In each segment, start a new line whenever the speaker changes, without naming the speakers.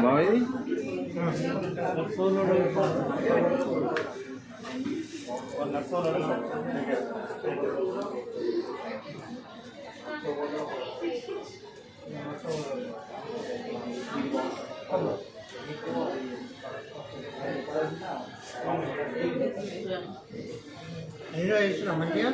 బాగుంది
హీరో వేస్తున్నా మంచిగా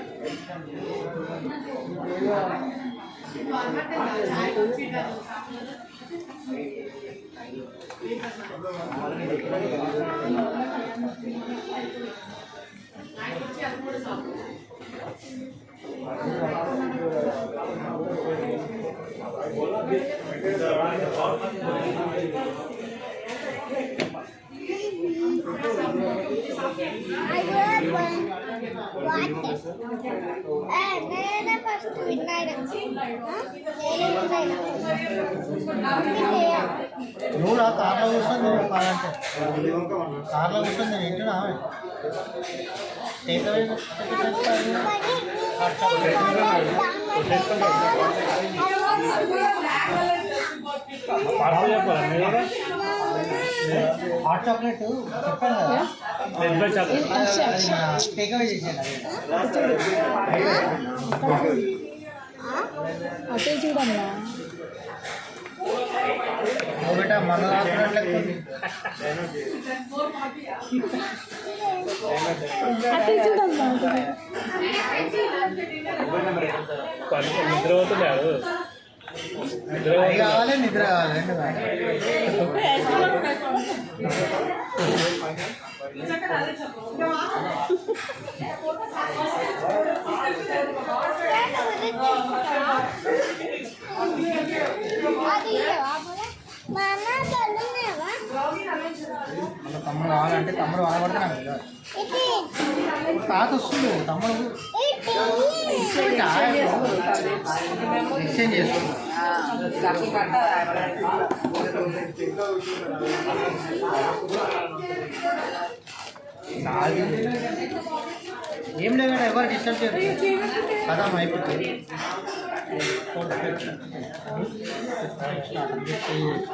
నువ్వు నా కార్లో కూర్చొని నేను కావాలంటే కార్లో కూర్చొని నేను ఇంటున్నా హాట్ చాక్లెట్ చెప్పాను కదా టేక్అవే చేసాను
అటే చూడమ్మా
బేటా మన
అటే చూడమ్మా
నిద్ర పోతున్నాడు
నిద్ర కావాలి నిద్ర కావాలి రెండు మన తమ్ముడు కావాలంటే తమ్ముడు వాడబడితే నాకు తెలియదు తాత వస్తుంది తమ్ముడు ఎక్స్చేంజ్ చేస్తుంది ఏం లేదు ఎవరు డిస్టర్బ్ చేయరు కదా అయిపోతుంది